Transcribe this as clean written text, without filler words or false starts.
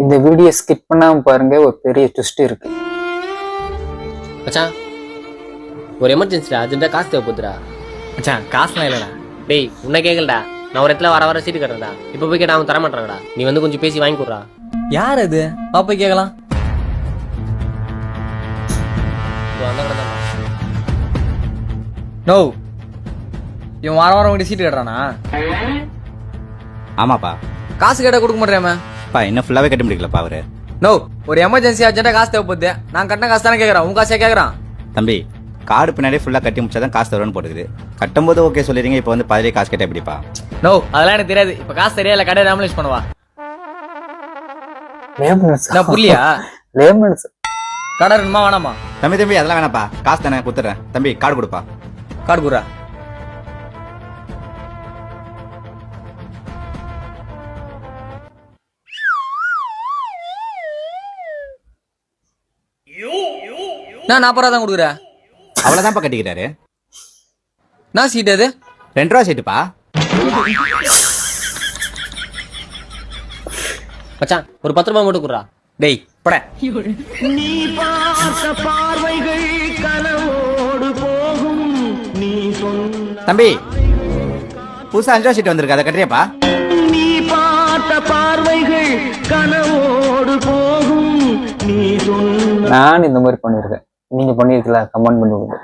இந்த video skip பண்ணாம பாருங்க, ஒரு பெரிய ட்விஸ்ட் இருக்கு. மச்சான் ஒரு எமர்ஜென்சிடா, அர்ஜென்ட்டா காசு தேவைப்படுதுடா. மச்சான் காசுலாம் இல்லடா. டேய் உன்னை கேட்கலடா, நான் ஒரு இடத்துல வர சீட்டு கட்டுறேன்டா. இப்போ போய் கேட்டா அவன் தர மாட்டாங்கடா. நீ வந்து கொஞ்சம் பேசி வாங்கி கொடுறா. யார் அது? பாப்பா கேட்கலாம். நோ, இவன் வாரம் வாரம் உங்கள்கிட்ட சீட்டு கட்டுறானா? ஆமாப்பா. காசு கேட்டா கொடுக்க மாட்டேன். பா இன்னும் ஃபுல்லாவே கட்ட முடியலப்பா அவரு. நோ, ஒரு எமர்ஜென்சி அர்ஜென்ட்டா காசு தேவைப்படுது. நான் கட்டின காசு தானே கேட்கறான், உன் காசே கேட்கறான். தம்பி கார்டு பின்னாடி ஃபுல்லா கட்டி முடிச்சாதான் காசு தருவேன்னு போட்டுக்குது. கட்டும்போது ஓகே சொல்லிடுங்க, இப்போ வந்து பாதிலே காசு கேட்டா எப்படிப்பா? நோ, அதெல்லாம் எனக்கு தெரியாது. இப்ப காசு தெரியாது, இல்ல கடையை ஆம்புலன்ஸ் பண்ணுவா. நான் புரியலையா? லேமன்ஸ் கடை வேணுமா வேணாமா? தம்பி அதெல்லாம் வேணாப்பா, காசு தானே கொடுத்துறேன். தம்பி கார்டு கொடுப்பா. கார்டு குடுறா. நான் 40 ரூபா தான் கொடுக்குறேன். அவ்வளவுதான்ப்பா கட்டிக்கிறாரு. நான் சீட் அது 2 ரூபா சீட்டுப்பா. மச்சான் ஒரு 10 ரூபாய் மட்டும் கொடுறா. டேய் பட. நீ பார்த்த பார்வைகள் கனவோடு போகும். நீ சொன்ன தம்பி புதுசா 5 ரூபா சீட்டு வந்திருக்கு, அதை கட்டுறியாப்பா? நீ பார்த்த பார்வைகள் கனவோடு போகும். நீ சொன்ன நான் இந்த மாதிரி பண்ணிருக்கேன். நீங்க பண்ணிருக்கல, கமெண்ட் பண்ணி விடுங்க.